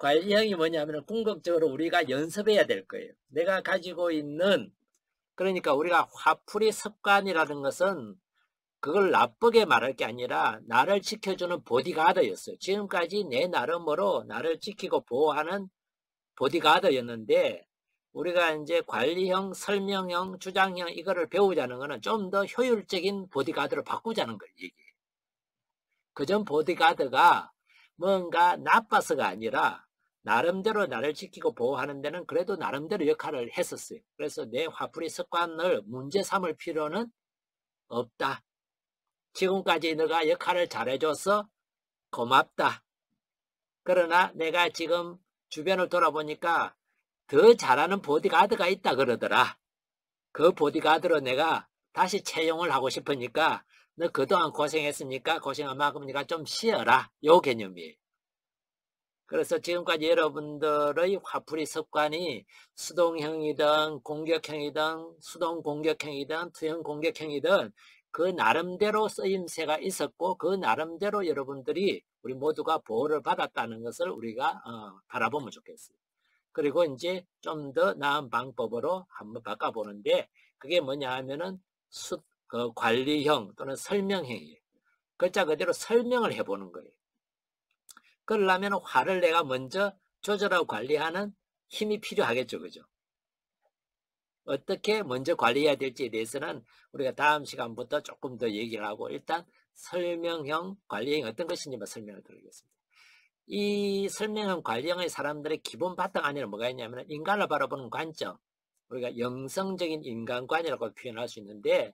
관리형이 뭐냐면 궁극적으로 우리가 연습해야 될 거예요. 내가 가지고 있는, 그러니까 우리가 화풀이 습관이라는 것은 그걸 나쁘게 말할 게 아니라 나를 지켜주는 보디가드였어요. 지금까지 내 나름으로 나를 지키고 보호하는 보디가드였는데, 우리가 이제 관리형, 설명형, 주장형 이거를 배우자는 거는 좀 더 효율적인 보디가드로 바꾸자는 걸 얘기해요. 그전 보디가드가 뭔가 나빠서가 아니라 나름대로 나를 지키고 보호하는 데는 그래도 나름대로 역할을 했었어요. 그래서 내 화풀이 습관을 문제 삼을 필요는 없다. 지금까지 너가 역할을 잘해줘서 고맙다. 그러나 내가 지금 주변을 돌아보니까 더 잘하는 보디가드가 있다 그러더라. 그 보디가드로 내가 다시 채용을 하고 싶으니까 너 그동안 고생했으니까 고생한 만큼 네가 좀 쉬어라. 요 개념이에요. 그래서 지금까지 여러분들의 화풀이 습관이 수동형이든 공격형이든 수동 공격형이든 투형 공격형이든 그 나름대로 쓰임새가 있었고 그 나름대로 여러분들이 우리 모두가 보호를 받았다는 것을 우리가 바라보면 좋겠어요. 그리고 이제 좀 더 나은 방법으로 한번 바꿔보는데 그게 뭐냐 하면은 관리형 또는 설명형이에요. 글자 그대로 설명을 해보는 거예요. 그러려면 화를 내가 먼저 조절하고 관리하는 힘이 필요하겠죠. 그죠? 어떻게 먼저 관리해야 될지에 대해서는 우리가 다음 시간부터 조금 더 얘기를 하고 일단 설명형, 관리형이 어떤 것인지만 설명을 드리겠습니다. 이 설명형, 관리형의 사람들의 기본 바탕 안에는 뭐가 있냐면 인간을 바라보는 관점, 우리가 영성적인 인간관이라고 표현할 수 있는데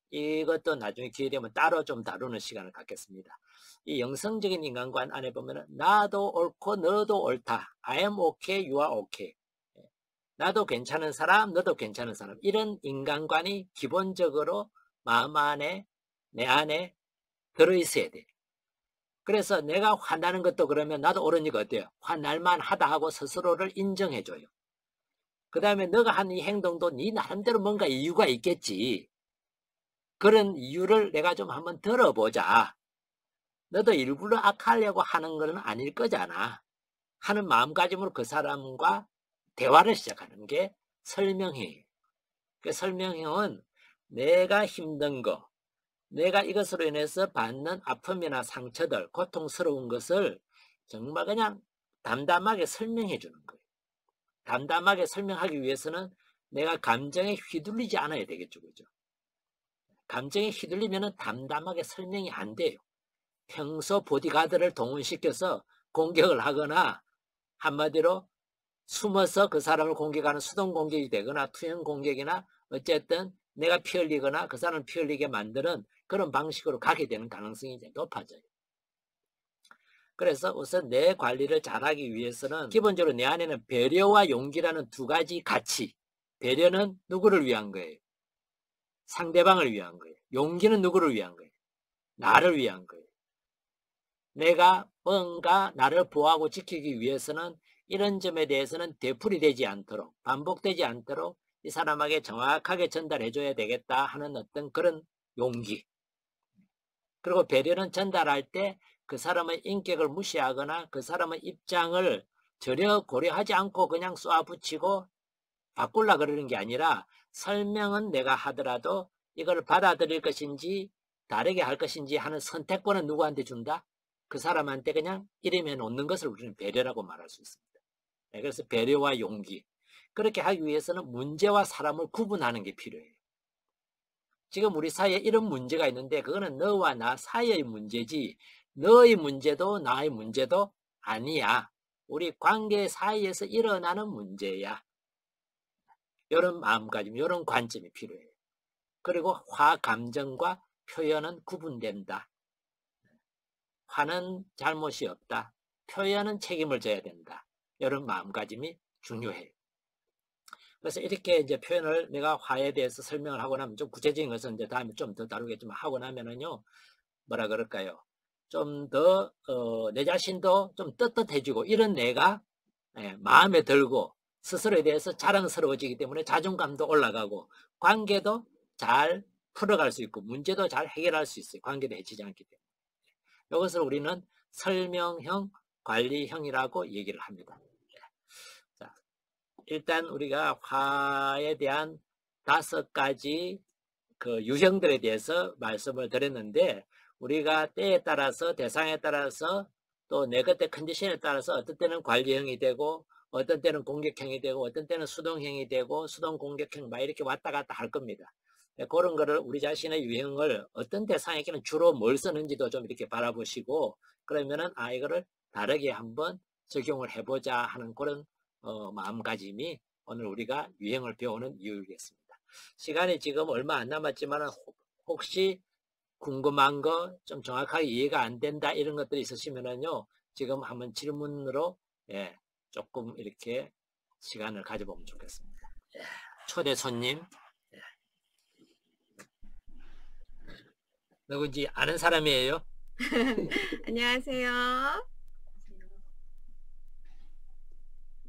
이것도 나중에 기회 되면 따로 좀 다루는 시간을 갖겠습니다. 이 영성적인 인간관 안에 보면 나도 옳고 너도 옳다. I am okay, you are okay. 나도 괜찮은 사람, 너도 괜찮은 사람. 이런 인간관이 기본적으로 마음 안에, 내 안에 들어있어야 돼. 그래서 내가 화나는 것도 그러면 나도 옳으니까 어때요? 화날만 하다 하고 스스로를 인정해줘요. 그 다음에 너가 하는 이 행동도 네 나름대로 뭔가 이유가 있겠지. 그런 이유를 내가 좀 한번 들어보자. 너도 일부러 악하려고 하는 건 아닐 거잖아. 하는 마음가짐으로 그 사람과 대화를 시작하는 게 설명형이에요. 그 설명형은 내가 힘든 거, 내가 이것으로 인해서 받는 아픔이나 상처들, 고통스러운 것을 정말 그냥 담담하게 설명해 주는 거예요. 담담하게 설명하기 위해서는 내가 감정에 휘둘리지 않아야 되겠죠. 그죠? 감정에 휘둘리면 담담하게 설명이 안 돼요. 평소 보디가드를 동원시켜서 공격을 하거나 한마디로 숨어서 그 사람을 공격하는 수동 공격이 되거나 투영 공격이나 어쨌든 내가 피 흘리거나 그 사람을 피 흘리게 만드는 그런 방식으로 가게 되는 가능성이 이제 높아져요. 그래서 우선 내 관리를 잘하기 위해서는 기본적으로 내 안에는 배려와 용기라는 두 가지 가치. 배려는 누구를 위한 거예요? 상대방을 위한 거예요. 용기는 누구를 위한 거예요? 나를 위한 거예요. 내가 뭔가 나를 보호하고 지키기 위해서는 이런 점에 대해서는 되풀이되지 않도록, 반복되지 않도록 이 사람에게 정확하게 전달해 줘야 되겠다 하는 어떤 그런 용기. 그리고 배려는 전달할 때 그 사람의 인격을 무시하거나 그 사람의 입장을 전혀 고려하지 않고 그냥 쏘아붙이고 바꾸려 그러는 게 아니라 설명은 내가 하더라도 이걸 받아들일 것인지 다르게 할 것인지 하는 선택권은 누구한테 준다? 그 사람한테 그냥 이름해 놓는 것을 우리는 배려라고 말할 수 있습니다. 그래서 배려와 용기. 그렇게 하기 위해서는 문제와 사람을 구분하는 게 필요해요. 지금 우리 사이에 이런 문제가 있는데 그거는 너와 나 사이의 문제지 너의 문제도 나의 문제도 아니야. 우리 관계 사이에서 일어나는 문제야. 이런 마음가짐, 이런 관점이 필요해요. 그리고 화, 감정과 표현은 구분된다. 화는 잘못이 없다. 표현은 책임을 져야 된다. 이런 마음가짐이 중요해요. 그래서 이렇게 이제 표현을 내가 화에 대해서 설명을 하고 나면 좀 구체적인 것은 이제 다음에 좀 더 다루겠지만 하고 나면은요, 뭐라 그럴까요? 좀 더, 내 자신도 좀 떳떳해지고 이런 내가 마음에 들고 스스로에 대해서 자랑스러워지기 때문에 자존감도 올라가고 관계도 잘 풀어갈 수 있고 문제도 잘 해결할 수 있어요. 관계도 해치지 않기 때문에. 이것을 우리는 설명형, 관리형이라고 얘기를 합니다. 자, 일단 우리가 화에 대한 5가지 그 유형들에 대해서 말씀을 드렸는데, 우리가 때에 따라서, 대상에 따라서, 또 내 그때 컨디션에 따라서 어떤 때는 관리형이 되고, 어떤 때는 공격형이 되고, 어떤 때는 수동형이 되고, 수동 공격형 막 이렇게 왔다 갔다 할 겁니다. 그런 거를 우리 자신의 유형을 어떤 대상에게는 주로 뭘 쓰는지도 좀 이렇게 바라보시고, 그러면은 이거를 다르게 한번 적용을 해보자 하는 그런 마음가짐이 오늘 우리가 유형을 배우는 이유겠습니다. 시간이 지금 얼마 안 남았지만 혹시 궁금한 거, 좀 정확하게 이해가 안 된다 이런 것들이 있으시면은요, 지금 한번 질문으로 조금 이렇게 시간을 가져보면 좋겠습니다. 초대 손님, 누군지 아는 사람이에요? 안녕하세요.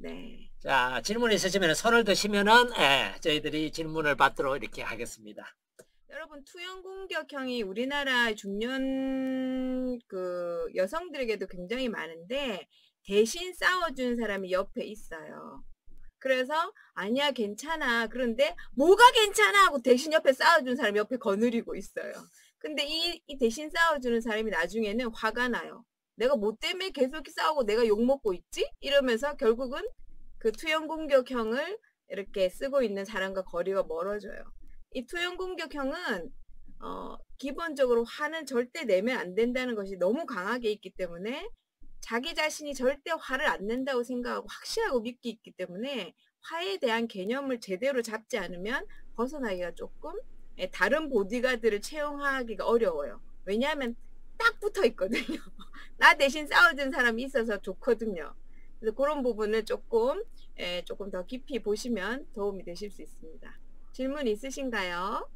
네. 자, 질문 있으시면 손을 드시면은 저희들이 질문을 받도록 이렇게 하겠습니다. 여러분, 투영 공격형이 우리나라 중년 그 여성들에게도 굉장히 많은데 대신 싸워준 사람이 옆에 있어요. 그래서 아니야 괜찮아. 그런데 뭐가 괜찮아 하고 대신 옆에 싸워준 사람이 옆에 거느리고 있어요. 근데 이 대신 싸워주는 사람이 나중에는 화가 나요. 내가 뭐 때문에 계속 싸우고 내가 욕먹고 있지? 이러면서 결국은 그 투영 공격형을 이렇게 쓰고 있는 사람과 거리가 멀어져요. 이 투영 공격형은 기본적으로 화는 절대 내면 안 된다는 것이 너무 강하게 있기 때문에 자기 자신이 절대 화를 안 낸다고 생각하고 확실하고 믿기 있기 때문에 화에 대한 개념을 제대로 잡지 않으면 벗어나기가 조금 다른 보디가드를 채용하기가 어려워요. 왜냐하면 딱 붙어 있거든요. 나 대신 싸워준 사람이 있어서 좋거든요. 그래서 그런 부분을 조금 더 깊이 보시면 도움이 되실 수 있습니다. 질문 있으신가요?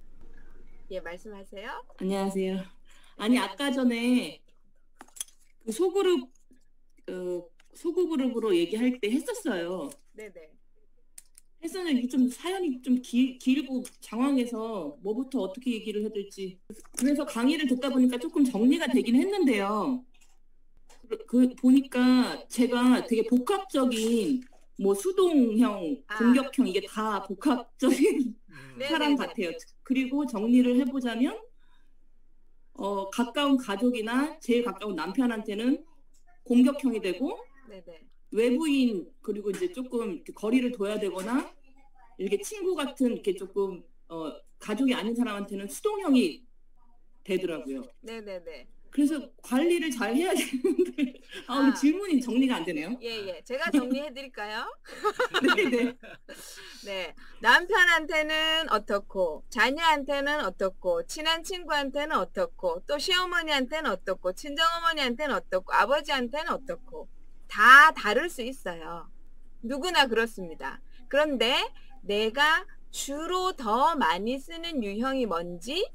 예, 말씀하세요. 안녕하세요. 아니 아까 전에 그 소그룹으로 얘기할 때 했었어요. 네네. 했었는데 좀 사연이 좀 길고 장황해서 뭐부터 어떻게 얘기를 해야 될지. 그래서 강의를 듣다 보니까 조금 정리가 되긴 했는데요. 그 보니까 제가 되게 복합적인 뭐 수동형, 공격형 이게 다 복합적인 사람 같아요. 그리고 정리를 해보자면 가까운 가족이나 제일 가까운 남편한테는 공격형이 되고 외부인 그리고 이제 조금 거리를 둬야 되거나 이렇게 친구 같은 이렇게 조금 가족이 아닌 사람한테는 수동형이 되더라고요. 네네네. 그래서 관리를 잘 해야 되는데 우리 질문이 정리가 안 되네요. 예. 제가 정리해 드릴까요? 네네. 네. 남편한테는 어떻고, 자녀한테는 어떻고, 친한 친구한테는 어떻고, 또 시어머니한테는 어떻고, 친정어머니한테는 어떻고, 아버지한테는 어떻고, 다 다를 수 있어요. 누구나 그렇습니다. 그런데 내가 주로 더 많이 쓰는 유형이 뭔지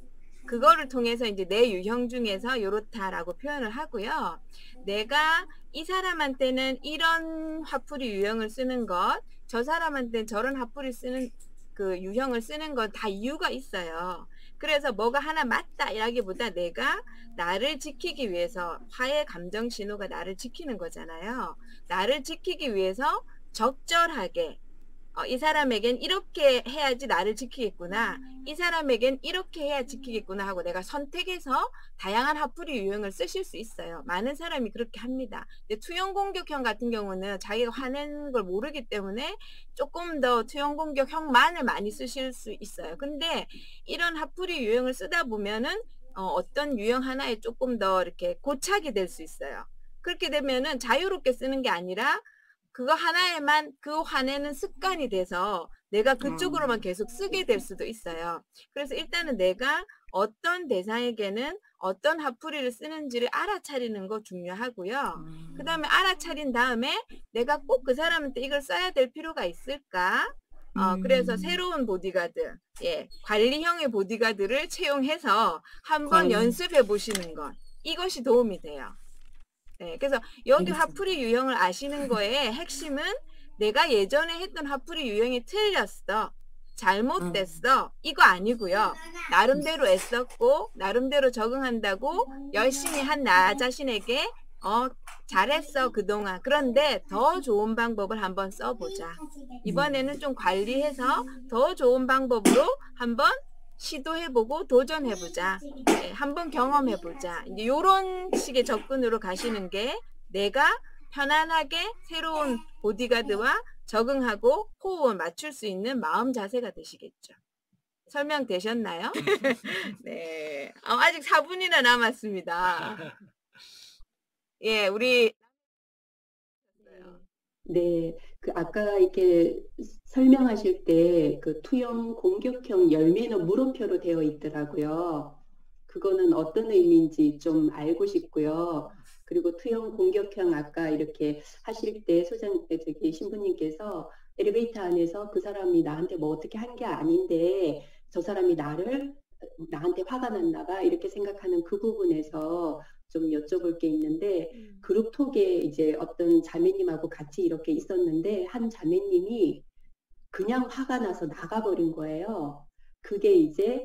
그거를 통해서 이제 내 유형 중에서 요렇다라고 표현을 하고요. 내가 이 사람한테는 이런 화풀이 유형을 쓰는 것, 저 사람한테는 저런 화풀이 쓰는 그 유형을 쓰는 건 다 이유가 있어요. 그래서 뭐가 하나 맞다 이라기보다 내가 나를 지키기 위해서 화의 감정 신호가 나를 지키는 거잖아요. 나를 지키기 위해서 적절하게 이 사람에겐 이렇게 해야지 나를 지키겠구나. 이 사람에겐 이렇게 해야 지키겠구나 하고 내가 선택해서 다양한 화풀이 유형을 쓰실 수 있어요. 많은 사람이 그렇게 합니다. 근데 투영 공격형 같은 경우는 자기가 화내는 걸 모르기 때문에 조금 더 투영 공격형만을 많이 쓰실 수 있어요. 근데 이런 화풀이 유형을 쓰다 보면은 어떤 유형 하나에 조금 더 이렇게 고착이 될 수 있어요. 그렇게 되면은 자유롭게 쓰는 게 아니라 그거 하나에만 그 화내는 습관이 돼서 내가 그쪽으로만 계속 쓰게 될 수도 있어요. 그래서 일단은 내가 어떤 대상에게는 어떤 화풀이를 쓰는지를 알아차리는 거 중요하고요. 그 다음에 알아차린 다음에 내가 꼭 그 사람한테 이걸 써야 될 필요가 있을까? 그래서 새로운 보디가드, 관리형의 보디가드를 채용해서 한번 연습해 보시는 것. 이것이 도움이 돼요. 네, 그래서 여기 화풀이 유형을 아시는 거에 핵심은 내가 예전에 했던 화풀이 유형이 틀렸어. 잘못됐어. 이거 아니고요. 나름대로 애썼고 나름대로 적응한다고 열심히 한 나 자신에게 잘했어 그동안. 그런데 더 좋은 방법을 한번 써보자. 이번에는 좀 관리해서 더 좋은 방법으로 한번 시도해보고 도전해보자. 네, 한번 경험해보자. 이제 이런 식의 접근으로 가시는 게 내가 편안하게 새로운 보디가드와 적응하고 호흡을 맞출 수 있는 마음 자세가 되시겠죠. 설명되셨나요? 네. 아직 4분이나 남았습니다. 예, 우리 네, 그 아까 이렇게 설명하실 때 그 투영 공격형 열매는 물음표로 되어 있더라고요. 그거는 어떤 의미인지 좀 알고 싶고요. 그리고 투영 공격형 아까 이렇게 하실 때 저기 신부님께서 엘리베이터 안에서 그 사람이 나한테 뭐 어떻게 한 게 아닌데 저 사람이 나한테 화가 났나 봐 이렇게 생각하는 그 부분에서 좀 여쭤볼 게 있는데 그룹톡에 이제 어떤 자매님하고 같이 이렇게 있었는데 한 자매님이 그냥 화가 나서 나가버린 거예요. 그게 이제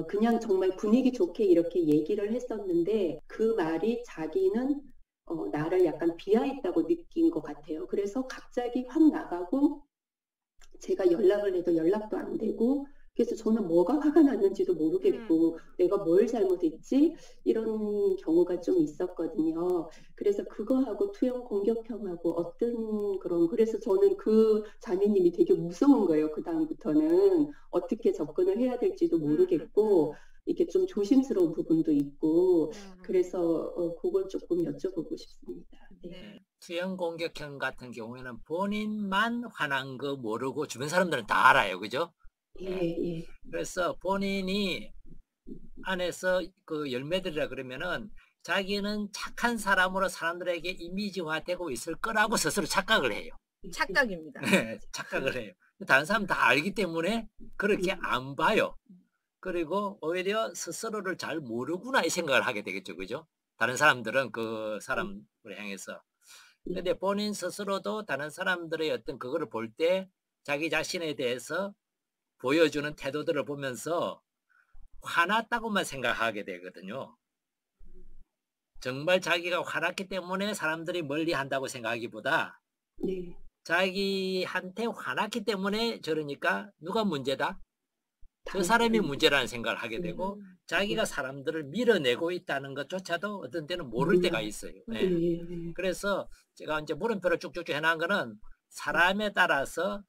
그냥 정말 분위기 좋게 이렇게 얘기를 했었는데 그 말이 자기는 나를 약간 비하했다고 느낀 것 같아요. 그래서 갑자기 확 나가고 제가 연락을 해도 연락도 안 되고 그래서 저는 뭐가 화가 났는지도 모르겠고 내가 뭘 잘못했지? 이런 경우가 좀 있었거든요. 그래서 그거하고 투영 공격형하고 어떤 그래서 저는 그 자매님이 되게 무서운 거예요. 그 다음부터는 어떻게 접근을 해야 될지도 모르겠고 이게 좀 조심스러운 부분도 있고 그래서 그걸 조금 여쭤보고 싶습니다. 네. 투영 공격형 같은 경우에는 본인만 화난 거 모르고 주변 사람들은 다 알아요. 그죠? 예. 그래서 본인이 안에서 그 열매들이라 그러면은 자기는 착한 사람으로 사람들에게 이미지화되고 있을 거라고 스스로 착각을 해요. 착각입니다. 착각을 해요. 다른 사람 다 알기 때문에 그렇게 안 봐요. 그리고 오히려 스스로를 잘 모르구나 이 생각을 하게 되겠죠. 그죠? 다른 사람들은 그 사람을 향해서. 근데 본인 스스로도 다른 사람들의 어떤 그거를 볼 때 자기 자신에 대해서 보여주는 태도들을 보면서 화났다고만 생각하게 되거든요. 정말 자기가 화났기 때문에 사람들이 멀리 한다고 생각하기보다 자기한테 화났기 때문에 저러니까 누가 문제다? 그 사람이 문제라는 생각을 하게 되고 자기가 사람들을 밀어내고 있다는 것조차도 어떤 때는 모를 때가 있어요. 그래서 제가 이제 물음표를 쭉쭉 해놓은 거는 사람에 따라서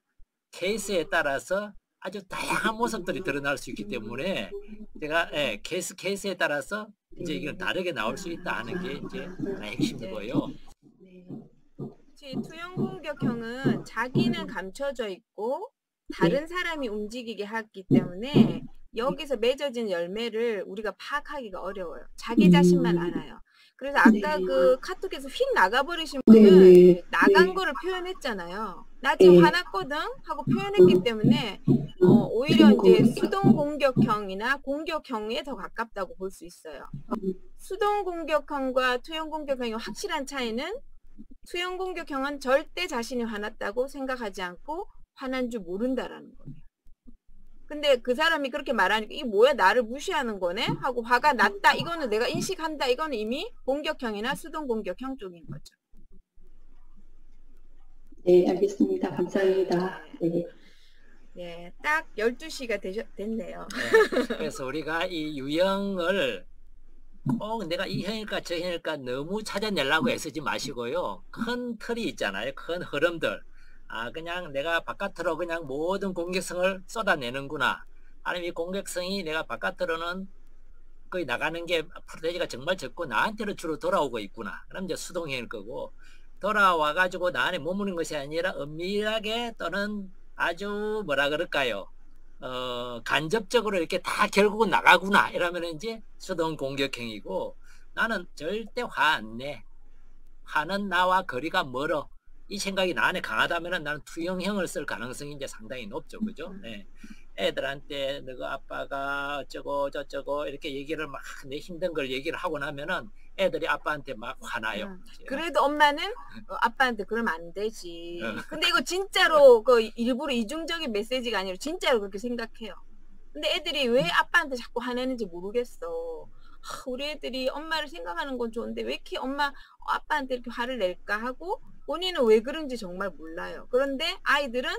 케이스에 따라서 아주 다양한 모습들이 드러날 수 있기 때문에 제가 케이스에 따라서 이제 이건 다르게 나올 수 있다 하는 게 이제 하나의 핵심이고요. 투영 공격형은 자기는 감춰져 있고 다른 사람이 움직이게 하기 때문에 여기서 맺어진 열매를 우리가 파악하기가 어려워요. 자기 자신만 알아요. 그래서 아까 그 카톡에서 휙 나가버리신 분은 나간 거를 표현했잖아요. 나 지금 화났거든 하고 표현했기 때문에 오히려 이제 수동 공격형이나 공격형에 더 가깝다고 볼 수 있어요. 수동 공격형과 투영 공격형의 확실한 차이는 투영 공격형은 절대 자신이 화났다고 생각하지 않고 화난 줄 모른다라는 거예요. 근데 그 사람이 그렇게 말하니까 이게 뭐야 나를 무시하는 거네 하고 화가 났다 이거는 내가 인식한다 이거는 이미 공격형이나 수동 공격형 쪽인 거죠. 네, 알겠습니다. 감사합니다. 네, 딱 12시가 됐네요. 그래서 우리가 이 유형을 꼭 내가 이 형일까 저 형일까 너무 찾아내려고 애쓰지 마시고요. 큰 틀이 있잖아요. 큰 흐름들. 그냥 내가 바깥으로 그냥 모든 공격성을 쏟아내는구나. 아니면 이 공격성이 내가 바깥으로는 거의 나가는 게 프로테이지가 정말 적고 나한테로 주로 돌아오고 있구나. 그럼 이제 수동형일 거고 돌아와가지고 나 안에 머무는 것이 아니라 은밀하게 또는 아주 뭐라 그럴까요? 간접적으로 이렇게 다 결국은 나가구나. 이러면 이제 수동 공격형이고 나는 절대 화 안 내. 화는 나와 거리가 멀어. 이 생각이 나 안에 강하다면 나는 투영형을 쓸 가능성이 이제 상당히 높죠. 그죠? 네. 애들한테 너가 아빠가 어쩌고 저쩌고 이렇게 얘기를 막 내 힘든 걸 얘기를 하고 나면은 애들이 아빠한테 막 화나요. 그래도 엄마는 아빠한테 그러면 안 되지. 근데 이거 진짜로 그 일부러 이중적인 메시지가 아니라 진짜로 그렇게 생각해요. 근데 애들이 왜 아빠한테 자꾸 화내는지 모르겠어. 우리 애들이 엄마를 생각하는 건 좋은데 왜 이렇게 아빠한테 이렇게 화를 낼까 하고 본인은 왜 그런지 정말 몰라요. 그런데 아이들은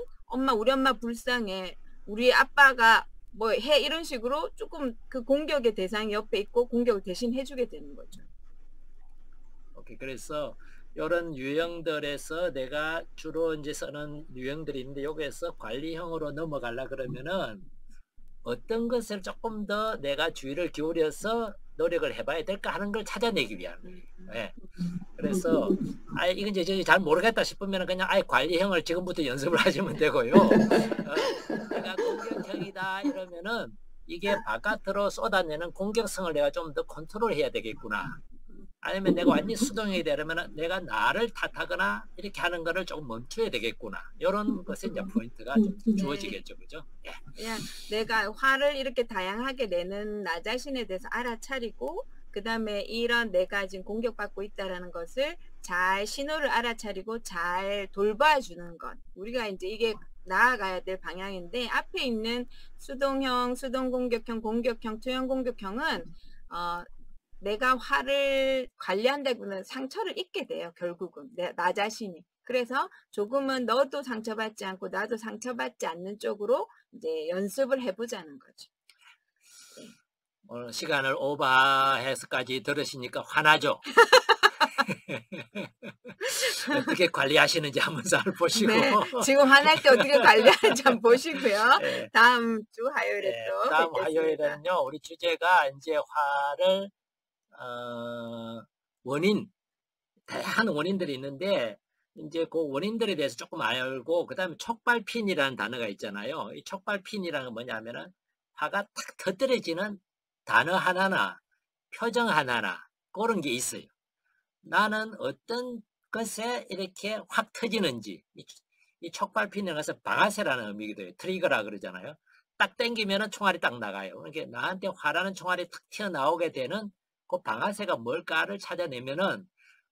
우리 엄마 불쌍해. 우리 아빠가 뭐 해 이런 식으로 조금 그 공격의 대상이 옆에 있고 공격을 대신 해주게 되는 거죠. 오케이. 그래서 이런 유형들에서 내가 주로 이제 쓰는 유형들이 있는데 여기에서 관리형으로 넘어가려 그러면은 어떤 것을 조금 더 내가 주의를 기울여서 노력을 해봐야 될까 하는 걸 찾아내기 위한 거예요. 네. 그래서 이건 이제 잘 모르겠다 싶으면 그냥 관리형을 지금부터 연습을 하시면 되고요. 내가 공격형이다 이러면은 이게 바깥으로 쏟아내는 공격성을 내가 좀 더 컨트롤해야 되겠구나. 아니면 내가 완전히 수동형이 되려면 내가 나를 탓하거나 이렇게 하는 거를 조금 멈춰야 되겠구나. 이런 것에 이제 포인트가 좀 주어지겠죠. 그죠? 예. 그냥 내가 화를 이렇게 다양하게 내는 나 자신에 대해서 알아차리고 그 다음에 이런 내가 지금 공격받고 있다라는 것을 잘 신호를 알아차리고 잘 돌봐주는 것. 우리가 이제 이게 나아가야 될 방향인데 앞에 있는 수동형, 수동공격형, 공격형, 투형공격형은 내가 화를 관리한다고는 상처를 입게 돼요. 결국은 나 자신이. 그래서 조금은 너도 상처받지 않고 나도 상처받지 않는 쪽으로 이제 연습을 해보자는 거죠. 네. 오늘 시간을 오버해서까지 들으시니까 화나죠? 어떻게 관리하시는지 한번 잘 보시고. 네, 지금 화날 때 어떻게 관리하는지 한번 보시고요. 네. 다음 주 화요일에 네, 또 다음 뵙겠습니다. 화요일에는요. 우리 주제가 이제 화를 다양한 원인들이 있는데 이제 그 원인들에 대해서 조금 알고 그 다음에 촉발핀이라는 단어가 있잖아요. 이 촉발핀이라는 건 뭐냐면은 화가 탁 터뜨려지는 단어 하나나 표정 하나나 그런 게 있어요. 나는 어떤 것에 이렇게 확 터지는지 이 촉발핀이라는 것은 방아쇠라는 의미기도 해요. 트리거라 그러잖아요. 딱 당기면은 총알이 딱 나가요. 그러니까 나한테 화라는 총알이 탁 튀어나오게 되는 그 방아쇠가 뭘까를 찾아내면은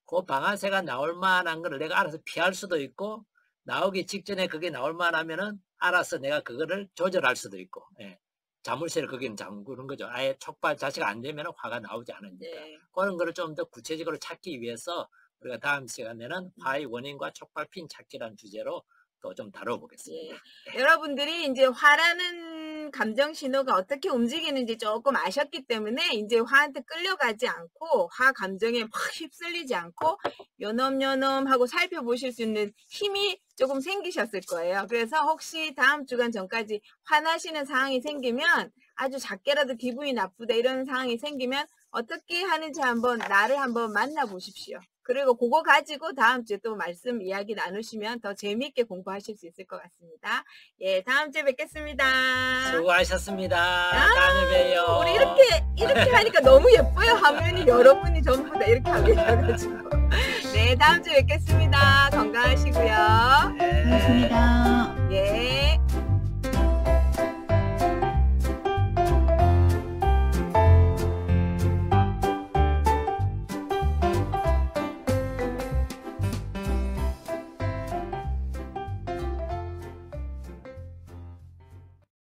그 방아쇠가 나올 만한 걸 내가 알아서 피할 수도 있고 나오기 직전에 그게 나올 만하면은 알아서 내가 그거를 조절할 수도 있고 자물쇠를 거기는 잠그는 거죠. 아예 촉발 자체가 안 되면 화가 나오지 않으니까. 네. 그런 거를 좀 더 구체적으로 찾기 위해서 우리가 다음 시간에는 화의 원인과 촉발핀 찾기라는 주제로 또 좀 다뤄보겠습니다. 예. 여러분들이 이제 화라는 감정 신호가 어떻게 움직이는지 조금 아셨기 때문에 이제 화한테 끌려가지 않고 화 감정에 확 휩쓸리지 않고 요놈요놈하고 살펴보실 수 있는 힘이 조금 생기셨을 거예요. 그래서 혹시 다음 주간 전까지 화나시는 상황이 생기면 아주 작게라도 기분이 나쁘다 이런 상황이 생기면 어떻게 하는지 나를 한번 만나보십시오. 그리고 그거 가지고 다음 주에 또 말씀 이야기 나누시면 더 재미있게 공부하실 수 있을 것 같습니다. 예, 다음 주에 뵙겠습니다. 수고하셨습니다. 다음에 봬요. 우리 이렇게 하니까 너무 예뻐요. 화면이 여러분이 전부 다 이렇게 하고 계셔가지고. 네, 다음 주에 뵙겠습니다. 건강하시고요. 네. 고맙습니다. 예.